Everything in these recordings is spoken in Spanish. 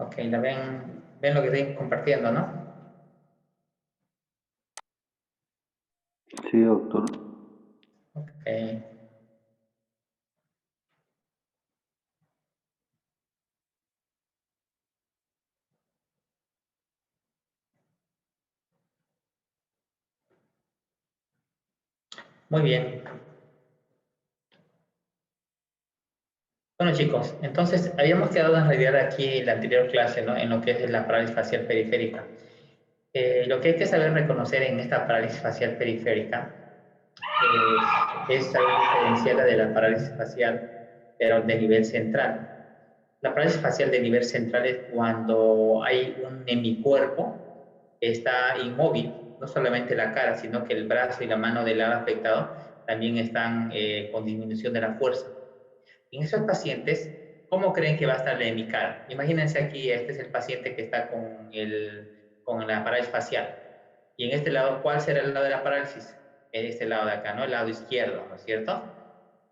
Ok, ven lo que estoy compartiendo, ¿no? Sí, doctor. Ok, muy bien. Bueno, chicos, entonces habíamos quedado en realidad aquí en la anterior clase, ¿no? En lo que es la parálisis facial periférica. Lo que hay que saber reconocer en esta parálisis facial periférica es saber diferenciarla de la parálisis facial, pero de nivel central. La parálisis facial de nivel central es cuando hay un hemicuerpo que está inmóvil, no solamente la cara, sino que el brazo y la mano del lado afectado también están con disminución de la fuerza. En esos pacientes, ¿cómo creen que va a estar la hemicara? Imagínense aquí, este es el paciente que está con la parálisis facial. Y en este lado, ¿cuál será el lado de la parálisis? En este lado de acá, ¿no? El lado izquierdo, ¿no es cierto?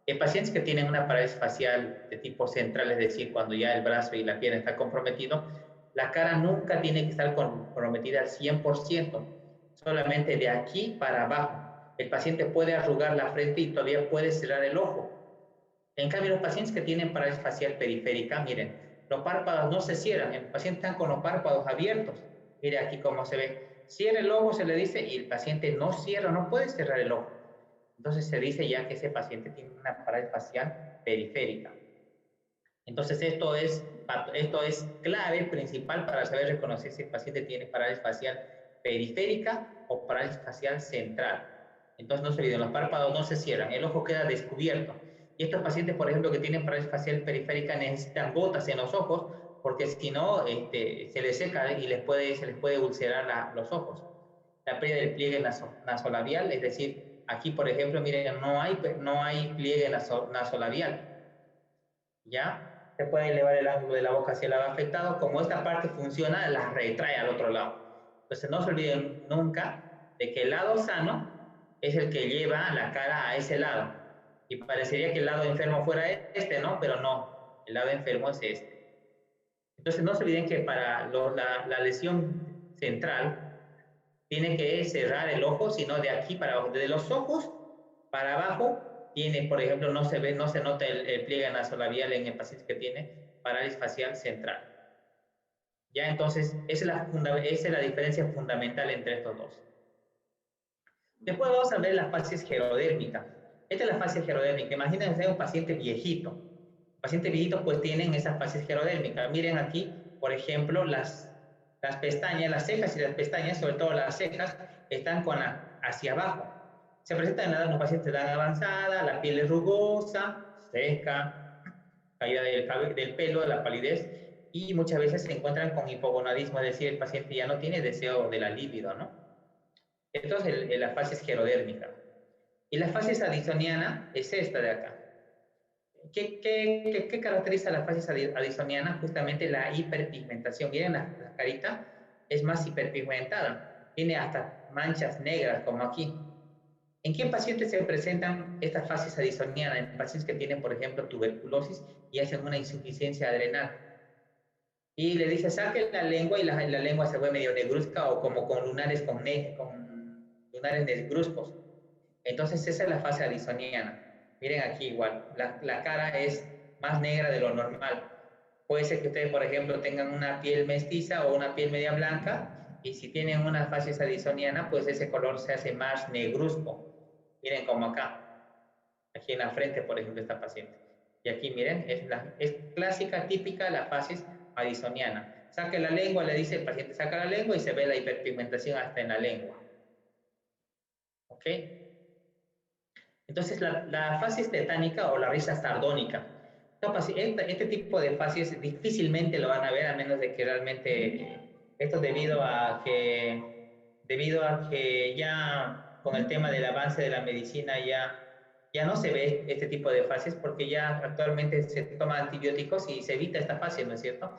En pacientes que tienen una parálisis facial de tipo central, es decir, cuando ya el brazo y la pierna están comprometidos, la cara nunca tiene que estar comprometida al 100%, solamente de aquí para abajo. El paciente puede arrugar la frente y todavía puede cerrar el ojo. En cambio, los pacientes que tienen parálisis facial periférica, miren, los párpados no se cierran, el paciente está con los párpados abiertos. Mire aquí cómo se ve. Cierra el ojo, se le dice, y el paciente no cierra, no puede cerrar el ojo. Entonces se dice ya que ese paciente tiene una parálisis facial periférica. Entonces esto es clave principal para saber reconocer si el paciente tiene parálisis facial periférica o parálisis facial central. Entonces no se olviden, los párpados no se cierran, el ojo queda descubierto. Y estos pacientes, por ejemplo, que tienen parálisis facial periférica necesitan gotas en los ojos porque si no, se les seca y se les puede ulcerar los ojos. La pérdida del pliegue nasolabial, es decir, aquí, por ejemplo, miren, no hay pliegue nasolabial, ¿ya? Se puede elevar el ángulo de la boca hacia el lado afectado. Como esta parte funciona, la retrae al otro lado. Entonces, no se olviden nunca de que el lado sano es el que lleva la cara a ese lado. Y parecería que el lado enfermo fuera este, ¿no? Pero no, el lado enfermo es este. Entonces, no se olviden que para la lesión central tiene que cerrar el ojo, sino de aquí para abajo. Desde los ojos para abajo tiene, por ejemplo, no se nota el pliegue nasolabial en el paciente que tiene parálisis facial central. Ya entonces, esa es la diferencia fundamental entre estos dos. Después vamos a ver la fases gerodérmica. Esta es la fase gerodérmica. Imagínense un paciente viejito. Pacientes viejitos pues tienen esas fases gerodérmicas. Miren aquí, por ejemplo, las pestañas, las cejas y las pestañas, sobre todo las cejas, están hacia abajo. Se presentan en los pacientes de edad avanzada, la piel es rugosa, seca, caída del pelo, la palidez, y muchas veces se encuentran con hipogonadismo, es decir, el paciente ya no tiene deseo de la libido, ¿no? Esto es la fase gerodérmica. Y la fase addisoniana es esta de acá. ¿Qué caracteriza la fase addisoniana? Justamente la hiperpigmentación. Miren, la carita es más hiperpigmentada. Tiene hasta manchas negras, como aquí. ¿En qué pacientes se presentan estas fases addisonianas? En pacientes que tienen, por ejemplo, tuberculosis y hacen una insuficiencia adrenal. Y le dice, saque la lengua y la lengua se ve medio negruzca o como con lunares, con lunares negruzcos. Entonces esa es la fase addisoniana. Miren aquí igual, la cara es más negra de lo normal. Puede ser que ustedes, por ejemplo, tengan una piel mestiza o una piel media blanca, y si tienen una fase addisoniana, pues ese color se hace más negruzco. Miren como acá, aquí en la frente, por ejemplo, esta paciente. Y aquí, miren, es clásica, típica la fase addisoniana. Saque la lengua, le dice el paciente, saca la lengua y se ve la hiperpigmentación hasta en la lengua. ¿Ok? Entonces, la fases tetánica o la risa sardónica. Este tipo de fases difícilmente lo van a ver, a menos de que realmente, esto debido a que ya con el tema del avance de la medicina ya no se ve este tipo de fases porque ya actualmente se toman antibióticos y se evita esta fase, ¿no es cierto?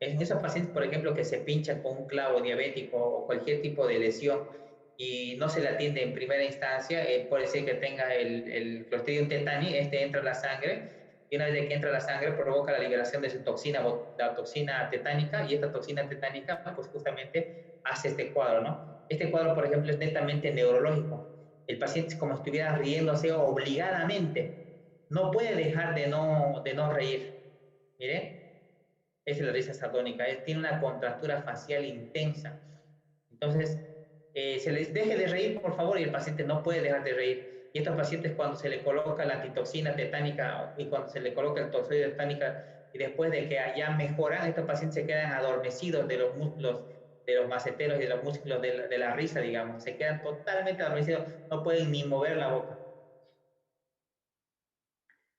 En esos pacientes, por ejemplo, que se pinchan con un clavo diabético o cualquier tipo de lesión y no se le atiende en primera instancia, puede ser que tenga el Clostridium tetani, este entra a la sangre y una vez que entra a la sangre provoca la liberación de su toxina, la toxina tetánica, y esta toxina tetánica pues justamente hace este cuadro, ¿no? Este cuadro, por ejemplo, es netamente neurológico. El paciente es como si estuviera riéndose obligadamente. No puede dejar de no reír. Mire, esa es la risa sardónica. Tiene una contractura facial intensa. Entonces, se les deje de reír, por favor, y el paciente no puede dejar de reír. Y estos pacientes, cuando se le coloca la antitoxina tetánica y cuando se le coloca el toxoide tetánica, y después de que ya mejoran, estos pacientes se quedan adormecidos de los músculos, de los maceteros y de los músculos de la risa, digamos. Se quedan totalmente adormecidos, no pueden ni mover la boca.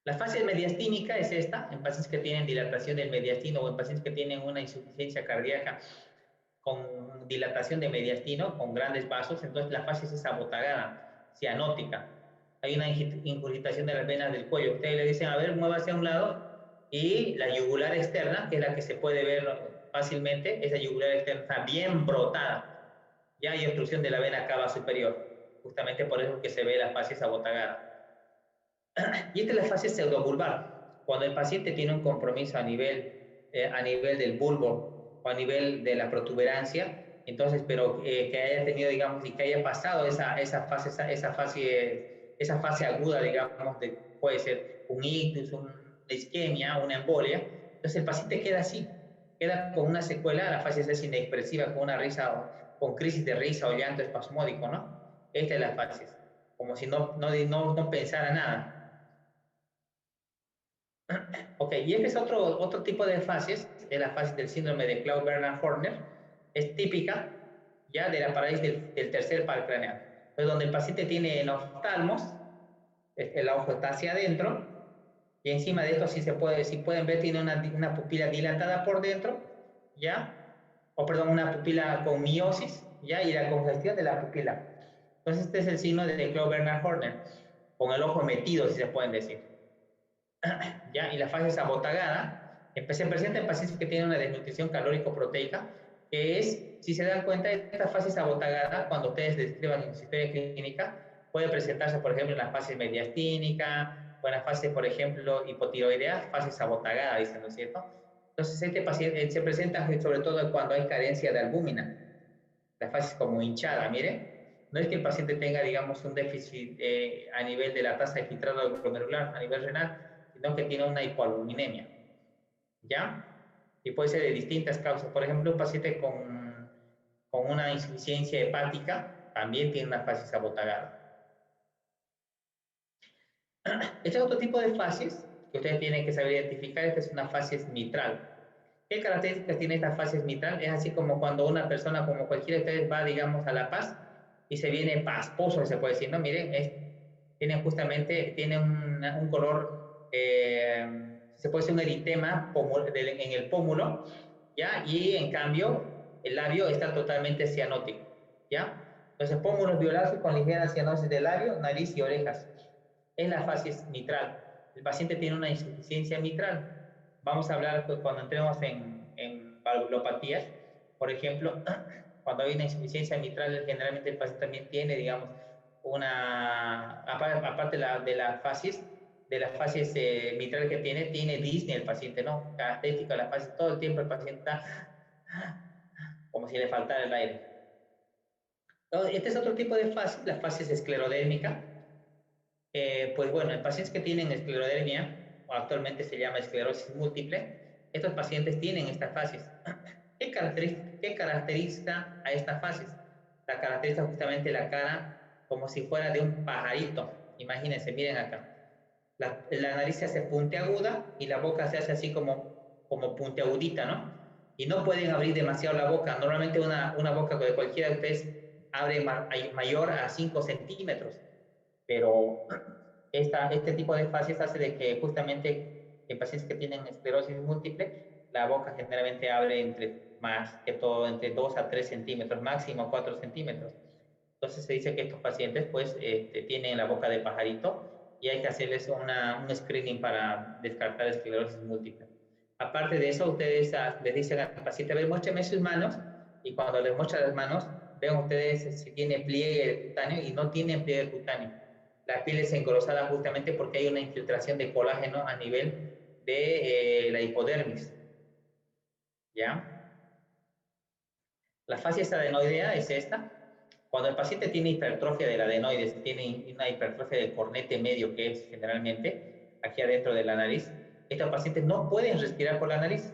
La fase mediastínica es esta, en pacientes que tienen dilatación del mediastino o en pacientes que tienen una insuficiencia cardíaca con dilatación de mediastino, con grandes vasos, entonces la fase es abotagada, cianótica. Hay una ingurgitación de las venas del cuello. Ustedes le dicen, a ver, muévase a un lado, y la yugular externa, que es la que se puede ver fácilmente, esa yugular externa está bien brotada. Ya hay obstrucción de la vena cava superior, justamente por eso que se ve la fase abotagada. Y esta es la fase pseudobulbar, cuando el paciente tiene un compromiso a nivel del bulbo o a nivel de la protuberancia, entonces, pero que haya tenido, digamos, y que haya pasado esa fase aguda, digamos, puede ser un ictus, una isquemia, una embolia, entonces el paciente queda así, queda con una secuela, la fase es inexpresiva, con una risa, con crisis de risa o llanto espasmódico, ¿no? Esta es la fase, como si no pensara nada. Ok, y este es otro tipo de fases, es la fase del síndrome de Claude-Bernard-Horner, es típica ya de la parálisis del tercer par craneal, es donde el paciente tiene oftalmos, el ojo está hacia adentro, y encima de esto, si pueden ver, tiene una pupila dilatada por dentro, ¿ya? O perdón, una pupila con miosis, ¿ya? Y la congestión de la pupila. Entonces, este es el signo de Claude-Bernard-Horner, con el ojo metido, si se pueden decir. ¿Ya? Y la fase es abotagada, se presenta en pacientes que tienen una desnutrición calórico-proteica, que es, si se dan cuenta, esta fase es abotagada cuando ustedes describan en su historia clínica, puede presentarse, por ejemplo, en la fase mediastínica, o en la fase, por ejemplo, hipotiroidea, fase abotagada, dicen, ¿no es cierto? Entonces, este paciente se presenta sobre todo cuando hay carencia de albúmina, la fase es como hinchada, mire. No es que el paciente tenga, digamos, un déficit a nivel de la tasa de filtrado glomerular, a nivel renal, sino que tiene una hipoalbuminemia, ¿ya? Y puede ser de distintas causas. Por ejemplo, un paciente con una insuficiencia hepática también tiene una fase abotagada. Este es otro tipo de fases que ustedes tienen que saber identificar. Esta es una fase mitral. ¿Qué características tiene esta fase mitral? Es así como cuando una persona, como cualquiera de ustedes, va, digamos, a La Paz y se viene pasposo, se puede decir, ¿no? Miren, tiene un color, se puede decir un eritema en el pómulo, ¿ya? Y en cambio, el labio está totalmente cianótico, ¿ya? Entonces, pómulos violáceos con ligera cianosis del labio, nariz y orejas. Es la fase mitral. El paciente tiene una insuficiencia mitral. Vamos a hablar cuando entremos en valvulopatías. Por ejemplo, cuando hay una insuficiencia mitral, generalmente el paciente también tiene, digamos, aparte de las fases mitral que tiene disnea el paciente, ¿no? Característica de la fase, todo el tiempo el paciente está como si le faltara el aire. Este es otro tipo de fase, la fase esclerodérmica. Pues bueno, en pacientes que tienen esclerodermia, o actualmente se llama esclerosis múltiple, estos pacientes tienen estas fases. ¿Qué caracteriza a estas fases? La caracteriza justamente la cara como si fuera de un pajarito. Imagínense, miren acá. La nariz se hace puntiaguda y la boca se hace así como puntiagudita, ¿no? Y no pueden abrir demasiado la boca. Normalmente una boca de cualquiera de ustedes abre mayor a 5 centímetros, pero este tipo de fases hace de que justamente en pacientes que tienen esclerosis múltiple, la boca generalmente abre más que todo entre 2 a 3 centímetros, máximo 4 centímetros. Entonces se dice que estos pacientes pues tienen la boca de pajarito y hay que hacerles un screening para descartar esclerosis múltiple. Aparte de eso, ustedes les dicen al paciente, a ver, muéstrame sus manos, y cuando les muestran las manos, vean ustedes si tiene pliegue cutáneo y no tiene pliegue cutáneo. la piel es engrosada justamente porque hay una infiltración de colágeno a nivel de la hipodermis. ¿Ya? La fascia adenoidea es esta. Cuando el paciente tiene hipertrofia del adenoides, tiene una hipertrofia del cornete medio, que es generalmente aquí adentro de la nariz, estos pacientes no pueden respirar por la nariz.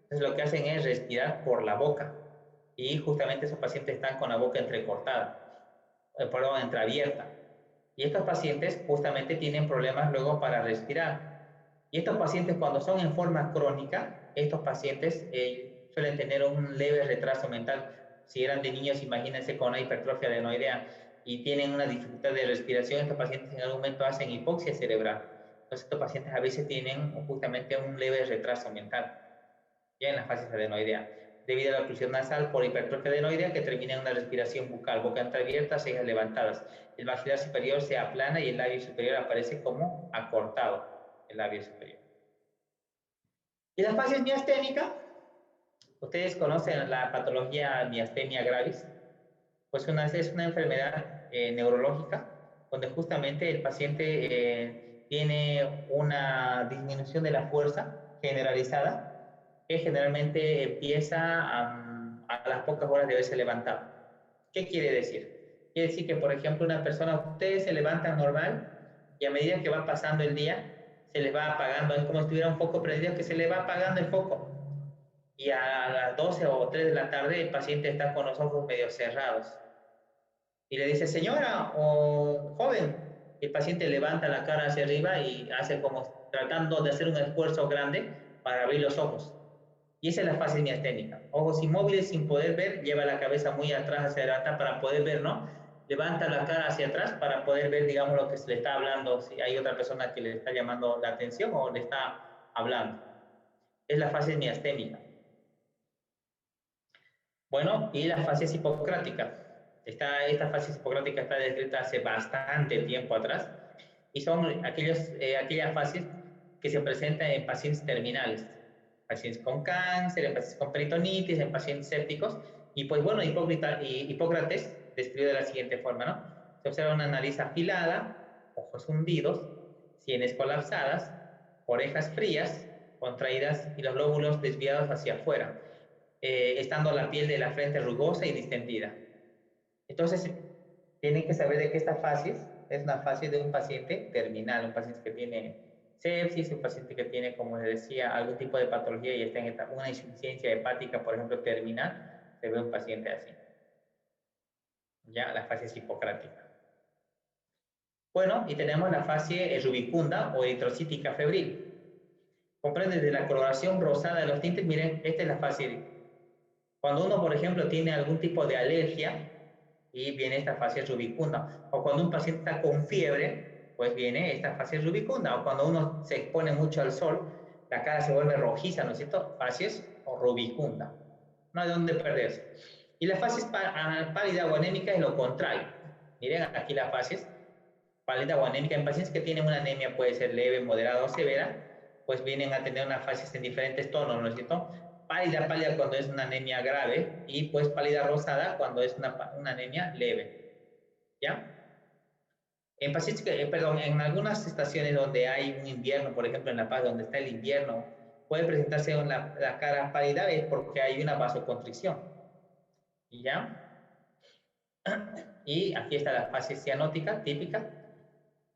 Entonces lo que hacen es respirar por la boca. Y justamente esos pacientes están con la boca entrecortada, perdón, entreabierta. Y estos pacientes justamente tienen problemas luego para respirar. Y estos pacientes cuando son en forma crónica, estos pacientes suelen tener un leve retraso mental. Si eran de niños, imagínense con una hipertrofia adenoidea y tienen una dificultad de respiración, estos pacientes en algún momento hacen hipoxia cerebral. Entonces estos pacientes a veces tienen justamente un leve retraso mental, ya en las fases adenoidea, debido a la oclusión nasal por hipertrofia adenoidea que termina en una respiración bucal, boca entreabierta, cejas levantadas. El maxilar superior se aplana y el labio superior aparece como acortado, el labio superior. Y la fase miasténica, ustedes conocen la patología miastemia gravis, pues es una enfermedad neurológica donde justamente el paciente tiene una disminución de la fuerza generalizada que generalmente empieza a las pocas horas de haberse levantado. ¿Qué quiere decir? Quiere decir que, por ejemplo, una persona, ustedes se levantan normal y a medida que va pasando el día, se les va apagando, es como si tuviera un foco prendido que se le va apagando el foco. Y a las 12 o 3 de la tarde el paciente está con los ojos medio cerrados y le dice, señora o joven, el paciente levanta la cara hacia arriba y hace como tratando de hacer un esfuerzo grande para abrir los ojos. Y esa es la fase miasténica. Ojos inmóviles sin poder ver, lleva la cabeza muy atrás hacia adelante para poder ver, ¿no? Levanta la cara hacia atrás para poder ver, digamos, lo que se le está hablando, si hay otra persona que le está llamando la atención o le está hablando. Es la fase miasténica. Bueno, y la fase hipocrática. Esta fase hipocrática está descrita hace bastante tiempo atrás y son aquellas fases que se presentan en pacientes terminales, pacientes con cáncer, en pacientes con peritonitis, en pacientes sépticos. Y pues bueno, Hipócrates describe de la siguiente forma, ¿no? Se observa una nariz afilada, ojos hundidos, sienes colapsadas, orejas frías, contraídas y los lóbulos desviados hacia afuera, estando la piel de la frente rugosa y distendida. Entonces, tienen que saber de que esta fase es una fase de un paciente terminal, un paciente que tiene sepsis, un paciente que tiene, como les decía, algún tipo de patología y está en una insuficiencia hepática, por ejemplo, terminal, se ve un paciente así. Ya, la fase es hipocrática. Bueno, y tenemos la fase rubicunda o eritrocítica febril. Comprende desde la coloración rosada de los tintes. Miren, esta es la fase. Cuando uno, por ejemplo, tiene algún tipo de alergia y viene esta fase rubicunda, o cuando un paciente está con fiebre, pues viene esta fase rubicunda, o cuando uno se expone mucho al sol, la cara se vuelve rojiza, ¿no es cierto? Fases o rubicunda. No hay dónde perderse. Y la fase pálida o anémica es lo contrario. Miren aquí la fase pálida o anémica en pacientes que tienen una anemia, puede ser leve, moderada o severa, pues vienen a tener una fase en diferentes tonos, ¿no es cierto? Pálida cuando es una anemia grave y pues pálida rosada cuando es una anemia leve, ¿ya? En pacientes que, perdón, en algunas estaciones donde hay un invierno, por ejemplo en La Paz, donde está el invierno, puede presentarse la cara pálida es porque hay una vasoconstricción, ¿ya? Y aquí está la fase cianótica típica.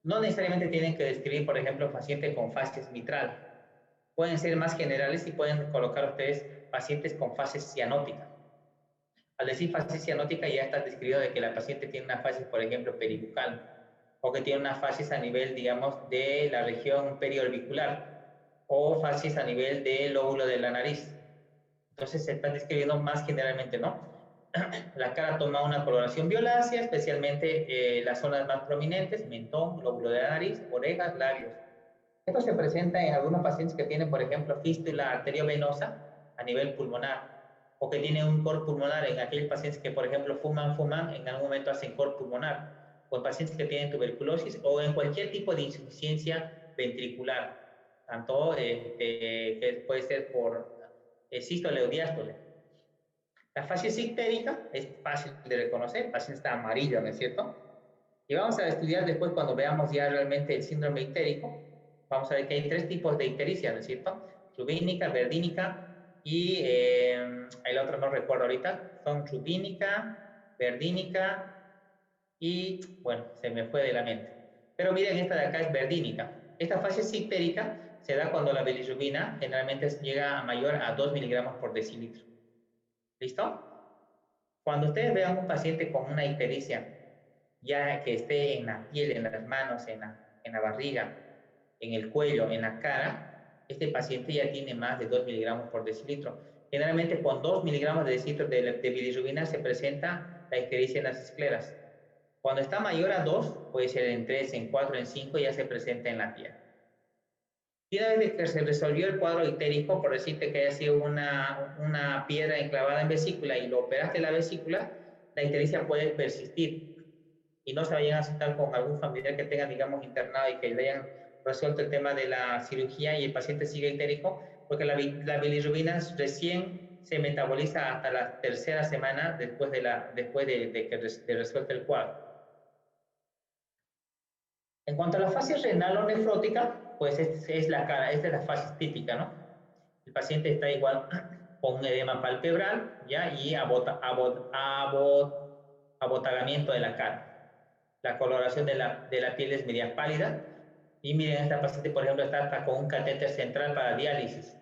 No necesariamente tienen que describir, por ejemplo, pacientes con fases mitral. Pueden ser más generales y pueden colocar ustedes pacientes con fase cianótica. Al decir fase cianótica ya está descrito de que la paciente tiene una fase, por ejemplo, peribucal, o que tiene una fase a nivel, digamos, de la región periorbicular, o fases a nivel del lóbulo de la nariz. Entonces se está describiendo más generalmente, ¿no? La cara toma una coloración violácea, especialmente las zonas más prominentes, mentón, lóbulo de la nariz, orejas, labios. Esto se presenta en algunos pacientes que tienen, por ejemplo, fístula arteriovenosa a nivel pulmonar, o que tienen un cor pulmonar en aquellos pacientes que, por ejemplo, fuman, en algún momento hacen cor pulmonar, o en pacientes que tienen tuberculosis, o en cualquier tipo de insuficiencia ventricular, tanto que puede ser por sístole o diástole. La fase ictérica es fácil de reconocer, el paciente está amarillo, ¿no es cierto? Y vamos a estudiar después cuando veamos ya realmente el síndrome ictérico. Vamos a ver que hay 3 tipos de ictericia, ¿no es cierto? Rubínica, verdínica y el otro no recuerdo ahorita. Son rubínica, verdínica y, bueno, se me fue de la mente. Pero miren, esta de acá es verdínica. Esta fase ictérica se da cuando la bilirrubina generalmente llega a mayor a 2 miligramos por decilitro. ¿Listo? Cuando ustedes vean un paciente con una ictericia, ya que esté en la piel, en las manos, en la barriga, en el cuello, en la cara, este paciente ya tiene más de 2 miligramos por decilitro. Generalmente con 2 miligramos de decilitro de bilirrubina se presenta la ictericia en las escleras. Cuando está mayor a 2, puede ser en 3, en 4, en 5, ya se presenta en la piel. Y una vez que se resolvió el cuadro ictérico, por decirte que haya sido una piedra enclavada en vesícula y lo operaste la vesícula, la ictericia puede persistir y no se vayan a asustar con algún familiar que tenga, digamos, internado y que le hayan resuelto el tema de la cirugía y el paciente sigue ictérico, porque la bilirrubina recién se metaboliza hasta la tercera semana después de que resuelta el cuadro. En cuanto a la fase renal o nefrótica, pues es la cara, esta es la fase típica, ¿no? El paciente está igual con un edema palpebral, ¿ya? Y abotagamiento de la cara. La coloración de la piel es media pálida. Y miren, esta paciente, por ejemplo, está hasta con un catéter central para diálisis.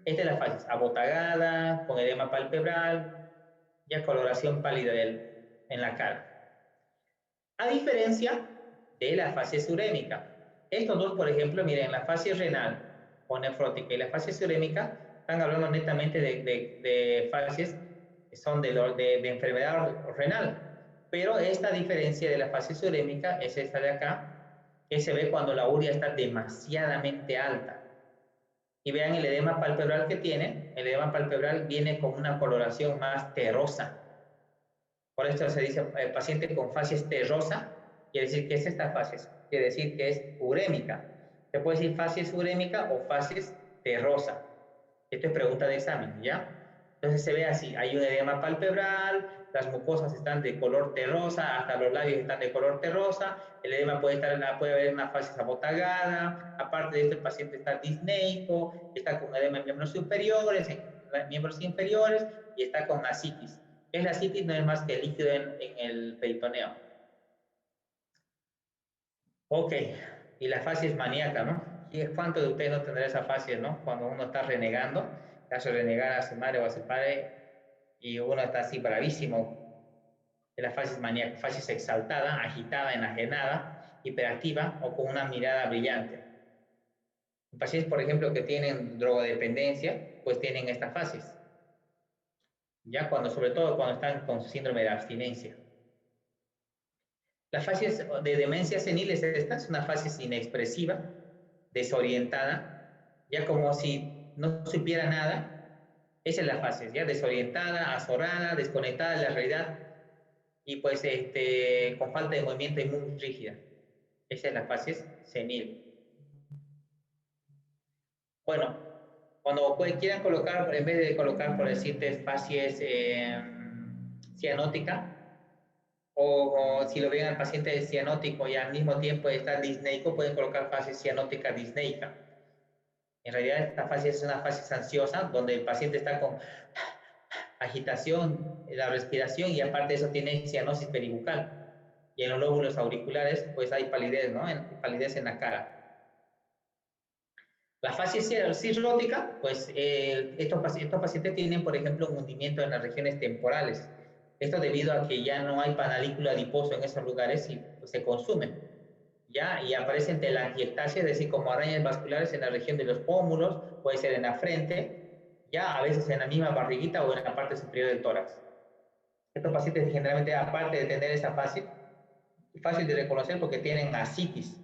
Esta es la fase abotagada, con edema palpebral, ya coloración pálida en la cara. A diferencia de la fase urémica. Estos dos, por ejemplo, miren, la fase renal o nefrótica y la fase urémica están hablando netamente de fases que son de enfermedad renal. Pero esta diferencia de la fase urémica es esta de acá, que se ve cuando la urea está demasiadamente alta. Y vean el edema palpebral que tiene. El edema palpebral viene con una coloración más terrosa. Por esto se dice paciente con facies terrosa, quiere decir que es esta facies, quiere decir que es urémica. Se puede decir facies urémica o facies terrosa. Esto es pregunta de examen, ¿ya? Entonces se ve así, hay un edema palpebral, las mucosas están de color terrosa, hasta los labios están de color terrosa, el edema puede haber una fase abotagada, aparte de esto el paciente está disneico, está con edema en miembros superiores, en miembros inferiores y está con ascitis. Es la citis, no es más que líquido en el peritoneo. Ok, y la fase es maníaca, ¿no? ¿Y cuánto de ustedes no tendrá esa fase, ¿no? Cuando uno está renegando, caso de renegar a su madre o a su padre, y uno está así bravísimo. La fase es maníaca, fase es exaltada, agitada, enajenada, hiperactiva o con una mirada brillante. Pacientes, por ejemplo, que tienen drogodependencia, pues tienen estas fases. Ya cuando, sobre todo cuando están con síndrome de abstinencia. La fase de demencia senil es esta, es una fase inexpresiva, desorientada, ya como si no supiera nada. Esa es la fase, ya desorientada, azorada, desconectada de la realidad y pues con falta de movimiento y muy rígida. Esa es la fase senil. Bueno, cuando quieran colocar, en vez de colocar, por decirte, fases cianótica, o si lo ven al paciente cianótico y al mismo tiempo está disneico, pueden colocar fase cianótica disneica. En realidad esta fase es una fase ansiosa, donde el paciente está con agitación, la respiración y aparte de eso tiene cianosis peribucal. Y en los lóbulos auriculares pues hay palidez, ¿no? Palidez en la cara. La fase cirrótica, pues estos pacientes tienen, por ejemplo, un hundimiento en las regiones temporales. Esto debido a que ya no hay panalículo adiposo en esos lugares y pues, se consumen. ¿Ya? Y aparecen telangiectasias, es decir, como arañas vasculares en la región de los pómulos, puede ser en la frente, ya a veces en la misma barriguita o en la parte superior del tórax. Estos pacientes generalmente, aparte de tener esa fácil de reconocer porque tienen ascitis.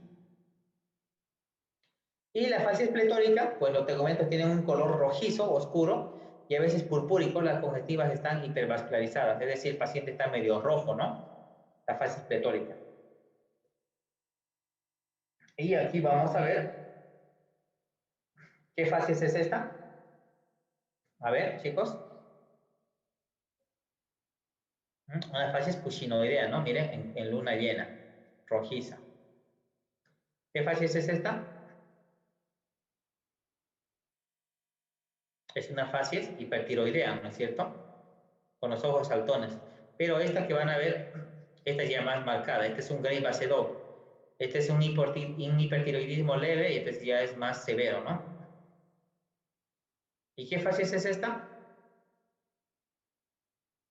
Y la fase pletórica, pues los tegmentos tienen un color rojizo, oscuro, y a veces purpúrico, las conjuntivas están hipervascularizadas, es decir, el paciente está medio rojo, ¿no? La fase pletórica. Y aquí vamos a ver qué fase es esta. A ver, chicos. Una facies pushinoidea, ¿no? Miren, en luna llena, rojiza. ¿Qué facies es esta? Es una facies hipertiroidea, ¿no es cierto? Con los ojos saltones. Pero esta que van a ver, esta es ya más marcada. Este es un Gray base 2. Este es un hipertiroidismo leve y este ya es más severo, ¿no? ¿Y qué facies es esta?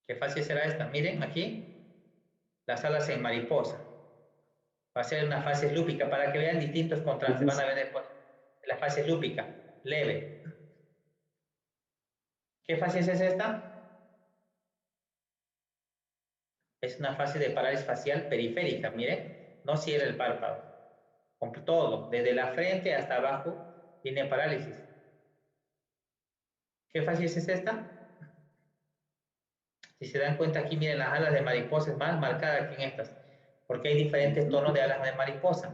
¿Qué facies será esta? Miren aquí, las alas en mariposa. Va a ser una fase lúpica para que vean distintos contrastes. Van a ver después la fase lúpica, leve. ¿Qué fase es esta? Es una fase de parálisis facial periférica, miren. No cierra el párpado. Con todo, desde la frente hasta abajo, tiene parálisis. ¿Qué fase es esta? Si se dan cuenta aquí, miren, las alas de mariposa es más marcada que en estas, porque hay diferentes tonos de alas de mariposa.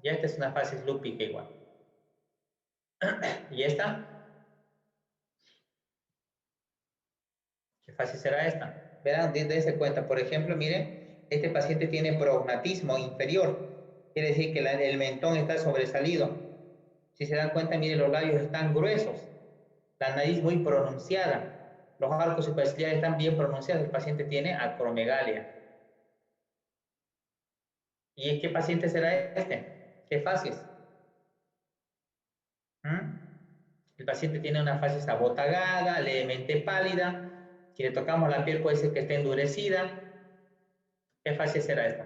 Ya esta es una fase lúpica igual. ¿Y esta? ¿Qué fase será esta? Verán, dense cuenta, por ejemplo, miren, este paciente tiene prognatismo inferior, quiere decir que el mentón está sobresalido. Si se dan cuenta, miren, los labios están gruesos, la nariz muy pronunciada, los arcos superciliares están bien pronunciados, el paciente tiene acromegalia. ¿Y qué paciente será este? ¿Qué fases? El paciente tiene una fase abotagada, levemente pálida. Si le tocamos la piel puede ser que esté endurecida. ¿Qué fase será esta?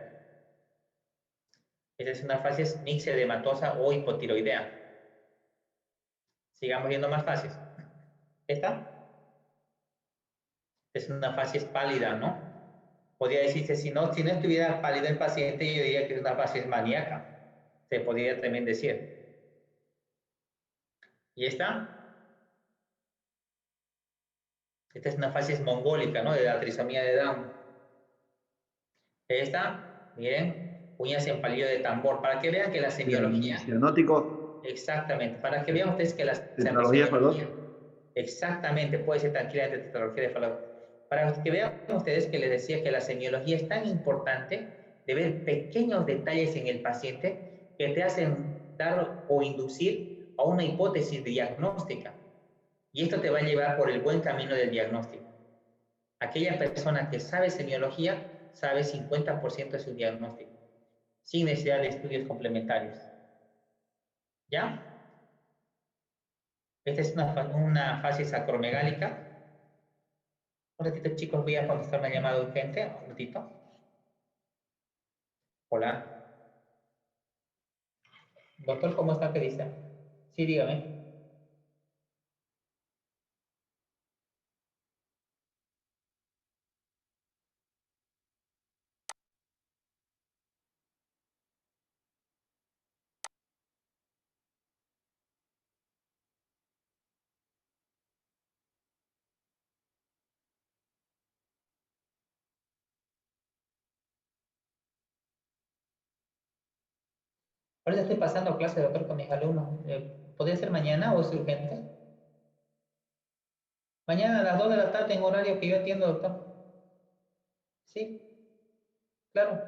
Esta es una fase mixedematosa o hipotiroidea. Sigamos viendo más fases. Esta es una fase pálida, ¿no? Podría decirse, si no estuviera pálido el paciente, yo diría que es una fase maníaca. Se podría también decir. ¿Y esta? Esta es una fase mongólica, ¿no? De la trisomía de Down. Esta, miren, uñas en palillo de tambor, para que vean que la semiología, Cianótico, exactamente, para que vean ustedes que la tetralogía semiología, Fallot. exactamente, puede ser tranquilamente tetralogía de Fallot. Para que vean ustedes que les decía que la semiología es tan importante de ver pequeños detalles en el paciente que te hacen dar o inducir a una hipótesis diagnóstica. Y esto te va a llevar por el buen camino del diagnóstico. Aquella persona que sabe semiología sabe 50% de su diagnóstico, sin necesidad de estudios complementarios. ¿Ya? Esta es una fase acromegálica. Un ratito, chicos, voy a contestar una llamada urgente. Un ratito. Hola. Doctor, ¿cómo está? ¿Qué dice? Sí, dígame. Ahorita estoy pasando clase, doctor, con mis alumnos. ¿Podría ser mañana o es urgente? Mañana a las 2 de la tarde en horario que yo atiendo, doctor. Sí, claro.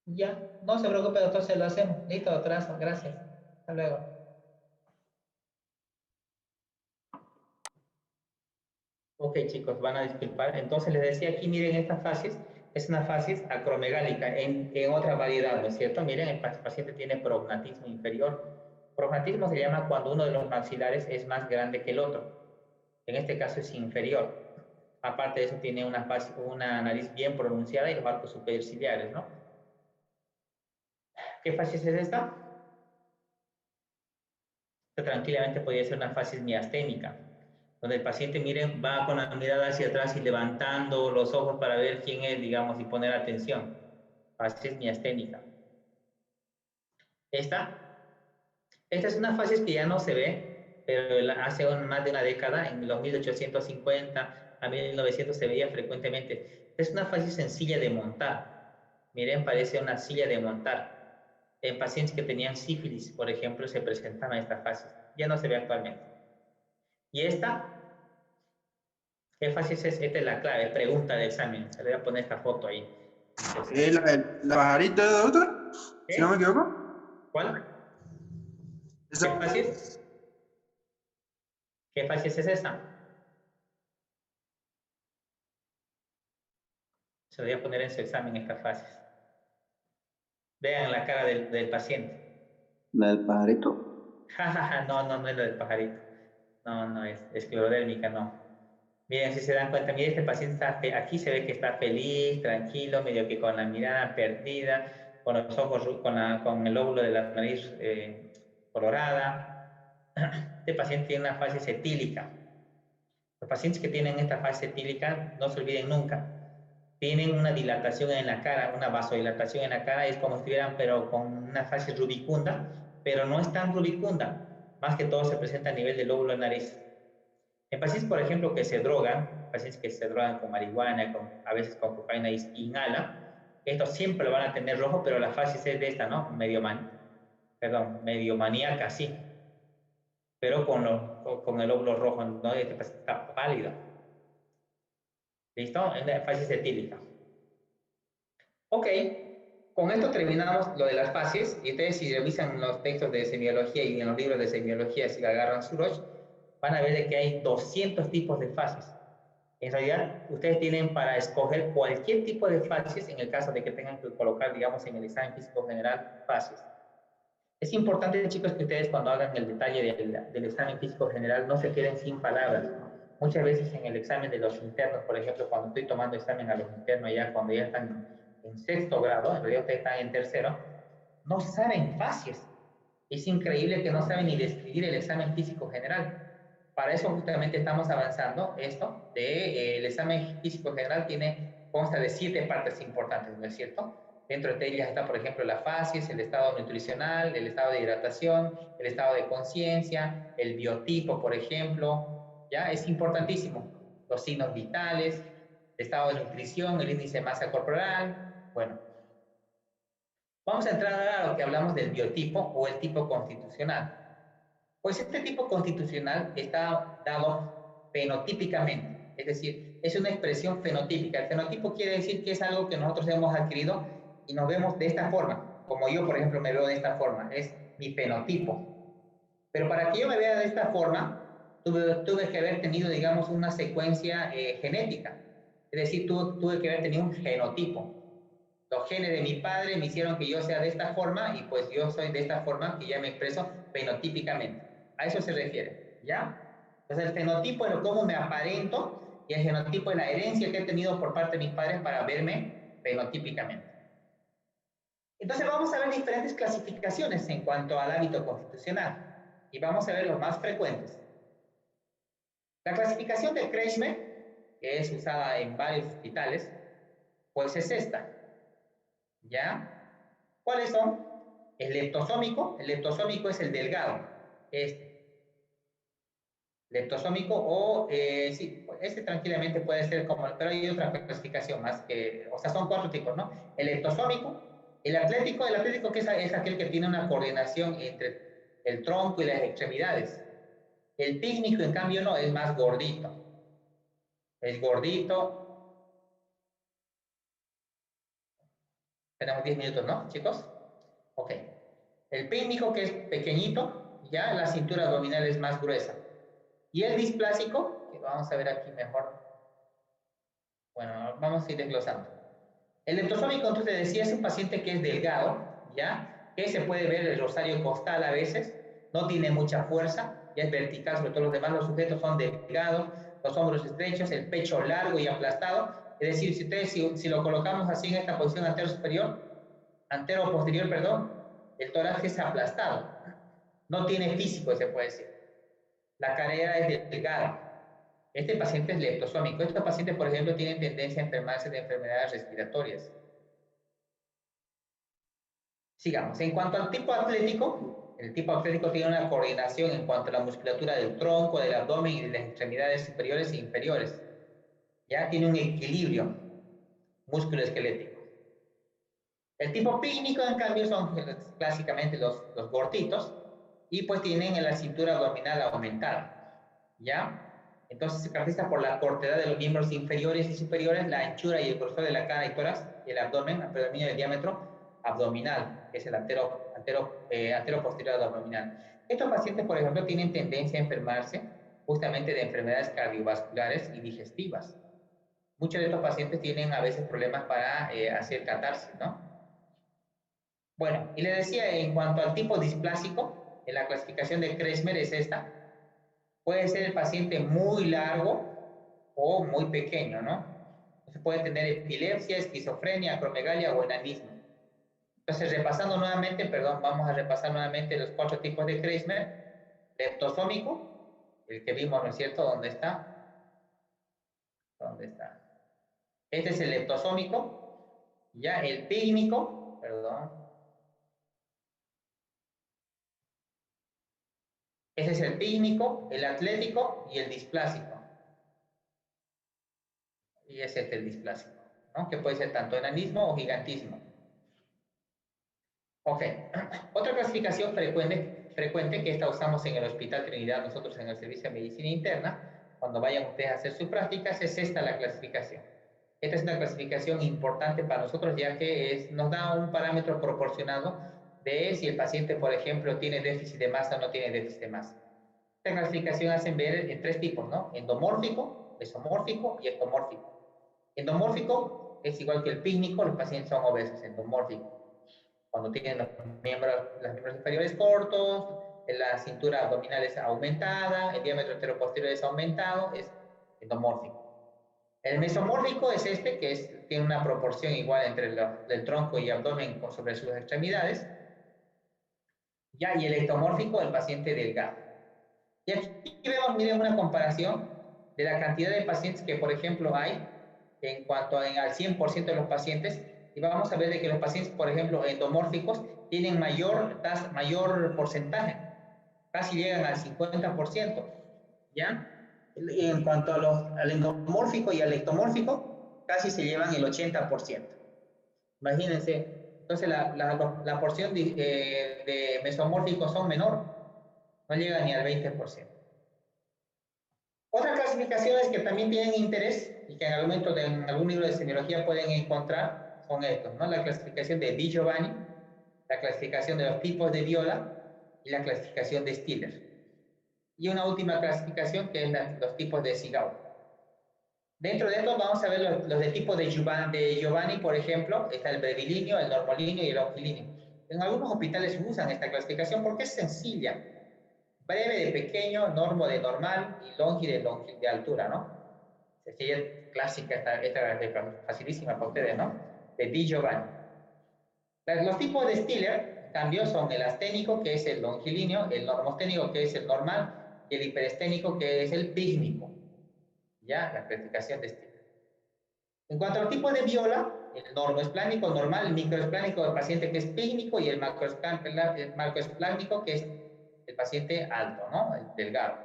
Ya, no se preocupe, doctor, se lo hacemos. Listo, doctorazo, gracias. Hasta luego. Ok, chicos, van a disculpar. Entonces les decía aquí, miren, esta fases es una fases acromegálica en otra variedad, ¿no es cierto? Miren, el paciente tiene prognatismo inferior. Prognatismo se llama cuando uno de los maxilares es más grande que el otro. En este caso es inferior. Aparte de eso, tiene una nariz bien pronunciada y los arcos superciliares, ¿no? ¿Qué fases es esta? Tranquilamente podría ser una fases miasténica, donde el paciente, miren, va con la mirada hacia atrás y levantando los ojos para ver quién es, digamos, y poner atención. Fases miasténica. Esta es una fase que ya no se ve, pero hace más de una década, en los 1850 a 1900 se veía frecuentemente. Es una fase sencilla de montar. Miren, parece una silla de montar. En pacientes que tenían sífilis, por ejemplo, se presentaba esta fase. Ya no se ve actualmente. Y ¿Qué fascia es? Esta es la clave, pregunta de examen. Le voy a poner esta foto ahí. ¿Es la pajarita, doctor? Si no me ¿Qué? equivoco. ¿Cuál? Esa. ¿Qué fascia es? ¿Qué fascia es esa? Se lo voy a poner en su examen estas fases. Vean la cara del paciente. La del pajarito. No, no, no es la del pajarito. No, no, es esclerodérmica, no. Miren, si se dan cuenta, miren, este paciente está, aquí se ve que está feliz, tranquilo, medio que con la mirada perdida, con los ojos, con el lóbulo de la nariz colorada. Este paciente tiene una fase cetílica. Los pacientes que tienen esta fase cetílica, no se olviden nunca, tienen una dilatación en la cara, una vasodilatación en la cara, es como si estuvieran, pero con una fase rubicunda, pero no es tan rubicunda, más que todo se presenta a nivel del lóbulo de nariz. En pacientes, por ejemplo, que se drogan, pacientes que se drogan con marihuana, a veces con cocaína y inhala, estos siempre lo van a tener rojo, pero la fase es de esta, ¿no? Medio maníaca, sí, pero con el lóbulo rojo, ¿no? Este paciente está pálido. ¿Listo? Es la fase etílica. Ok, con esto terminamos lo de las fases, y ustedes si revisan los textos de semiología y en los libros de semiología, si agarran Suroch, van a ver de que hay 200 tipos de fases. En realidad, ustedes tienen para escoger cualquier tipo de fases en el caso de que tengan que colocar, digamos, en el examen físico general, fases. Es importante, chicos, que ustedes cuando hagan el detalle del examen físico general no se queden sin palabras. Muchas veces en el examen de los internos, por ejemplo, cuando estoy tomando examen a los internos ya cuando ya están en sexto grado, en realidad ustedes están en tercero, no saben fases. Es increíble que no saben ni describir el examen físico general. Para eso justamente estamos avanzando esto el examen físico general consta de 7 partes importantes, ¿no es cierto? Dentro de ellas está, por ejemplo, la fases, el estado nutricional, el estado de hidratación, el estado de conciencia, el biotipo, por ejemplo, ¿ya? Es importantísimo. Los signos vitales, el estado de nutrición, el índice de masa corporal, bueno. Vamos a entrar ahora a lo que hablamos del biotipo o el tipo constitucional. Pues este tipo constitucional está dado fenotípicamente, es decir, es una expresión fenotípica. El fenotipo quiere decir que es algo que nosotros hemos adquirido y nos vemos de esta forma, como yo, por ejemplo, me veo de esta forma, es mi fenotipo. Pero para que yo me vea de esta forma, tuve que haber tenido, digamos, una secuencia genética, es decir, tuve que haber tenido un genotipo. Los genes de mi padre me hicieron que yo sea de esta forma y pues yo soy de esta forma que ya me expreso fenotípicamente. A eso se refiere, ¿ya? Entonces el fenotipo es cómo me aparento y el genotipo es la herencia que he tenido por parte de mis padres para verme fenotípicamente. Entonces vamos a ver diferentes clasificaciones en cuanto al hábito constitucional y vamos a ver los más frecuentes. La clasificación de Kretschmer, que es usada en varios hospitales, pues es esta, ¿ya? ¿Cuáles son? El leptosómico es el delgado, leptosómico sí, este tranquilamente puede ser como, pero hay otra clasificación más que, o sea, son 4 tipos, ¿no? El leptosómico, el atlético que es aquel que tiene una coordinación entre el tronco y las extremidades. El pícnico, en cambio, no, es más gordito. Es gordito. Tenemos 10 minutos, ¿no, chicos? Ok. El pícnico, que es pequeñito, ya la cintura abdominal es más gruesa. Y el displásico, que vamos a ver aquí mejor. Bueno, vamos a ir desglosando. El leptosómico, entonces decía, es un paciente que es delgado, ¿ya? Que se puede ver el rosario costal a veces, no tiene mucha fuerza, ya es vertical, sobre todo los demás, los sujetos son delgados, los hombros estrechos, el pecho largo y aplastado. Es decir, si lo colocamos así en esta posición antero-posterior, perdón, el tórax es aplastado, no tiene físico, se puede decir. La cadera es delgada. Este paciente es leptosómico. Estos pacientes, por ejemplo, tienen tendencia a enfermarse de enfermedades respiratorias. Sigamos. En cuanto al tipo atlético, el tipo atlético tiene una coordinación en cuanto a la musculatura del tronco, del abdomen y de las extremidades superiores e inferiores. Ya tiene un equilibrio musculoesquelético. El tipo pícnico, en cambio, son clásicamente los gorditos y pues tienen la cintura abdominal aumentada. ¿Ya? Entonces se caracteriza por la cortedad de los miembros inferiores y superiores, la anchura y el grosor de la cara y tórax, y el abdomen, el predominio del diámetro abdominal, que es el antero posterior abdominal. Estos pacientes, por ejemplo, tienen tendencia a enfermarse justamente de enfermedades cardiovasculares y digestivas. Muchos de estos pacientes tienen a veces problemas para hacer catarsis, ¿no? Bueno, y le decía, en cuanto al tipo displásico, en la clasificación de Kresmer es esta. Puede ser el paciente muy largo o muy pequeño, ¿no? Entonces puede tener epilepsia, esquizofrenia, acromegalia o enanismo. Entonces, repasando nuevamente, perdón, vamos a repasar nuevamente los 4 tipos de Kresmer. Leptosómico, el que vimos, ¿no es cierto? ¿Dónde está? ¿Dónde está? Este es el leptosómico. Ya, el pícnico, perdón. Ese es el pícnico, el atlético y el displásico. Y ese es el displásico, ¿no? Que puede ser tanto enanismo o gigantismo. Ok, otra clasificación frecuente que esta usamos en el Hospital Trinidad, nosotros en el Servicio de Medicina Interna, cuando vayan ustedes a hacer sus prácticas, es esta la clasificación. Esta es una clasificación importante para nosotros, ya que nos da un parámetro proporcionado de si el paciente, por ejemplo, tiene déficit de masa o no tiene déficit de masa. Esta clasificación hacen ver en 3 tipos, ¿no? Endomórfico, mesomórfico y ectomórfico. Endomórfico es igual que el pícnico, los pacientes son obesos, endomórfico. Cuando tienen los miembros inferiores cortos, la cintura abdominal es aumentada, el diámetro anteroposterior es aumentado, es endomórfico. El mesomórfico es este, que tiene una proporción igual entre el tronco y abdomen sobre sus extremidades. Ya, y el ectomórfico, el paciente delgado. Y aquí vemos, miren, una comparación de la cantidad de pacientes que, por ejemplo, hay en cuanto al 100% de los pacientes, y vamos a ver de que los pacientes, por ejemplo, endomórficos, tienen mayor porcentaje, casi llegan al 50%, ¿ya? En cuanto al endomórfico y al ectomórfico, casi se llevan el 80%. Imagínense, entonces la porción de mesomórficos son menor, no llega ni al 20%. Otras clasificaciones que también tienen interés y que en algún libro de semiología pueden encontrar son estos, ¿no? La clasificación de Di Giovanni, la clasificación de los tipos de viola y la clasificación de Stiller. Y una última clasificación que es los tipos de Sigau. Dentro de estos vamos a ver los de tipo de Giovanni, por ejemplo, está el brevilíneo, el normolíneo y el longilíneo. En algunos hospitales usan esta clasificación porque es sencilla. Breve de pequeño, normo de normal y longi de altura, ¿no? Sencilla, clásica, esta facilísima para ustedes, ¿no? De Di Giovanni. Los tipos de Stiller, en cambio, son el asténico, que es el longilíneo, el normosténico, que es el normal, y el hiperesténico, que es el pícnico. ¿Ya? La clasificación de Stiller. En cuanto a los tipos de viola, el normoesplánico normal, el microesplánico del paciente que es pícnico y el macroesplánico que es el paciente alto, ¿no? El delgado.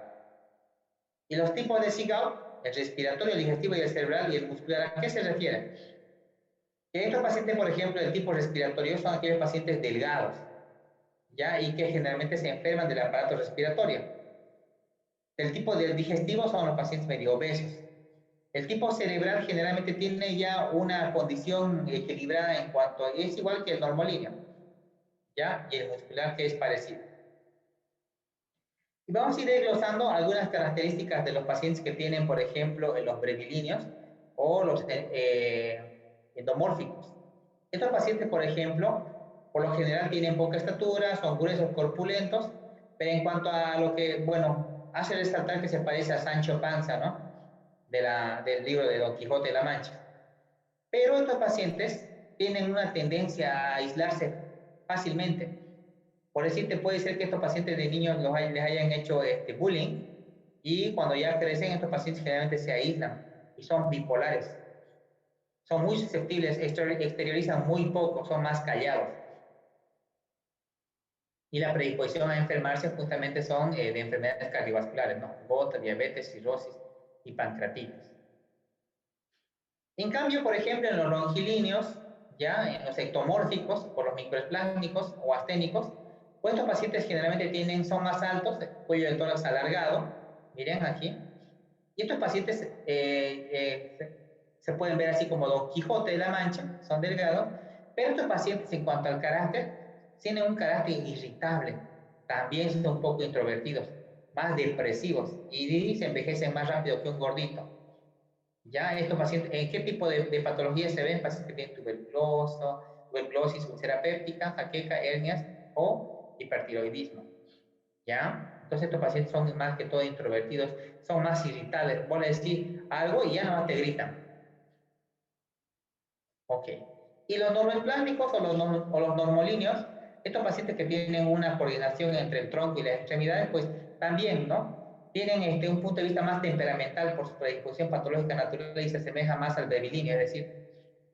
Y los tipos de SIGAU, el respiratorio, el digestivo y el cerebral y el muscular, ¿a qué se refieren? Que estos pacientes, por ejemplo, del tipo respiratorio son aquellos pacientes delgados, ¿ya? Y que generalmente se enferman del aparato respiratorio. El tipo del digestivo son los pacientes medio obesos. El tipo cerebral generalmente tiene ya una condición equilibrada en cuanto a, es igual que el normolíneo, ¿ya? Y el muscular que es parecido. Y vamos a ir desglosando algunas características de los pacientes que tienen, por ejemplo, los brevilíneos o los endomórficos. Estos pacientes, por ejemplo, por lo general tienen poca estatura, son gruesos, corpulentos, pero en cuanto a lo que, bueno, hace resaltar que se parece a Sancho Panza, ¿no? Del libro de Don Quijote de la Mancha. Pero estos pacientes tienen una tendencia a aislarse fácilmente. Por decirte, puede ser que estos pacientes de niños les hayan hecho bullying y cuando ya crecen, estos pacientes generalmente se aíslan y son bipolares. Son muy susceptibles, exteriorizan muy poco, son más callados. Y la predisposición a enfermarse justamente son de enfermedades cardiovasculares, ¿no? Gota, diabetes, cirrosis y pancreatitis. En cambio, por ejemplo, en los longilíneos, ya en los ectomórficos, por los microespláncnicos o asténicos, pues estos pacientes generalmente son más altos, cuello del tórax alargado, miren aquí, Y estos pacientes se pueden ver así como Don Quijote de la Mancha, son delgados, pero estos pacientes en cuanto al carácter, tienen un carácter irritable, también son un poco introvertidos, más depresivos y se envejecen más rápido que un gordito. Ya estos pacientes, ¿en qué tipo de patologías se ven? Pacientes que tienen tuberculosis, úlcera péptica, jaqueca, hernias o hipertiroidismo. ¿Ya? Entonces estos pacientes son más que todo introvertidos, son más irritables. Vos le decís algo y ya no te gritan. Ok. Y los normoplásmicos o los normolíneos, estos pacientes que tienen una coordinación entre el tronco y las extremidades, pues también, ¿no? Tienen un punto de vista más temperamental por su predisposición patológica natural y se asemeja más al brevilíneo, es decir,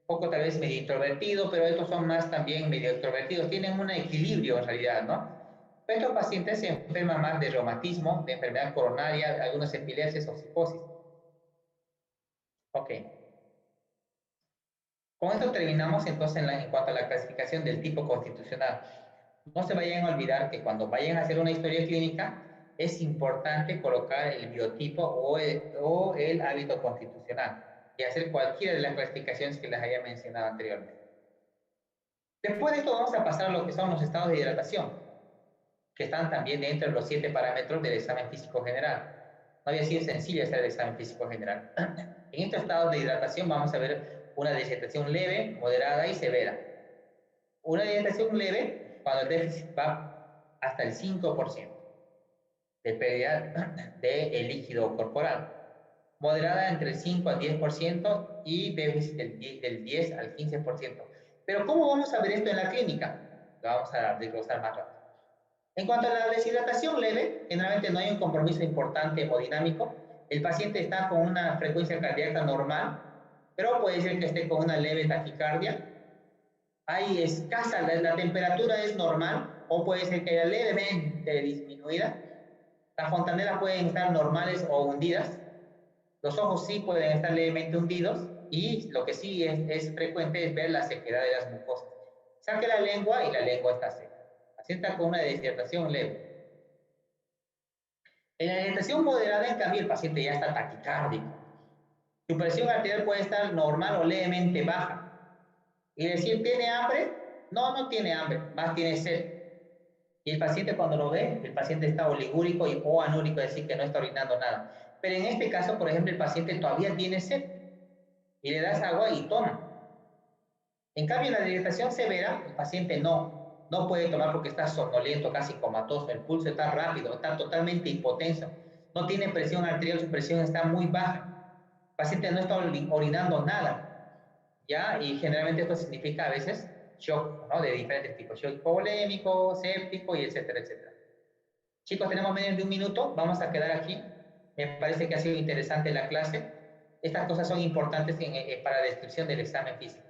poco tal vez medio introvertido, pero estos son más también medio extrovertidos, tienen un equilibrio en realidad, ¿no? Pero estos pacientes se enferman más de reumatismo, de enfermedad coronaria, algunas epilepsias o psicosis. Ok. Con esto terminamos entonces en cuanto a la clasificación del tipo constitucional. No se vayan a olvidar que cuando vayan a hacer una historia clínica, es importante colocar el biotipo o el hábito constitucional y hacer cualquiera de las clasificaciones que les haya mencionado anteriormente. Después de esto vamos a pasar a lo que son los estados de hidratación, que están también dentro de los 7 parámetros del examen físico general. No había sido sencillo hacer el examen físico general. En estos estados de hidratación vamos a ver una deshidratación leve, moderada y severa. Una deshidratación leve cuando el déficit va hasta el 5% de pérdida de líquido corporal. Moderada entre el 5 al 10% y déficit del 10 al 15%. Pero ¿cómo vamos a ver esto en la clínica? Lo vamos a desglosar más rápido. En cuanto a la deshidratación leve, generalmente no hay un compromiso importante hemodinámico. El paciente está con una frecuencia cardíaca normal, pero puede ser que esté con una leve taquicardia. Hay escasa, la temperatura es normal, o puede ser que haya levemente disminuida. Las fontanelas pueden estar normales o hundidas. Los ojos sí pueden estar levemente hundidos. Y lo que sí es frecuente es ver la sequedad de las mucosas. Saque la lengua y la lengua está seca. Así está con una deshidratación leve. En la hidratación moderada, en cambio, el paciente ya está taquicárdico. Su presión arterial puede estar normal o levemente baja. Y decir, ¿tiene hambre? No, no tiene hambre, más tiene sed. Y el paciente cuando lo ve, el paciente está oligúrico o anúrico, es decir, que no está orinando nada. Pero en este caso, por ejemplo, el paciente todavía tiene sed y le das agua y toma. En cambio, en la deshidratación severa, el paciente no puede tomar porque está somnoliento, casi comatoso, el pulso está rápido, está totalmente hipotenso, no tiene presión arterial, su presión está muy baja. El paciente no está orinando nada, ¿ya? Y generalmente esto significa a veces shock, ¿no? De diferentes tipos, shock hipovolémico, séptico y etcétera, etcétera. Chicos, tenemos menos de un minuto, vamos a quedar aquí. Me parece que ha sido interesante la clase. Estas cosas son importantes para la descripción del examen físico.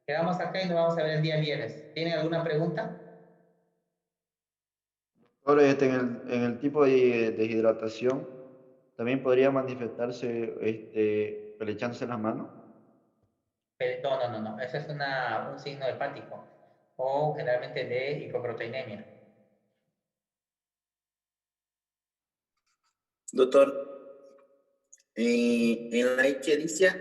Quedamos acá y nos vamos a ver el día viernes. ¿Tienen alguna pregunta? Ahora, en el tipo de deshidratación, también podría manifestarse pelechándose las manos. No. Eso es un signo hepático o generalmente de hipoproteinemia. Doctor, en la ictericia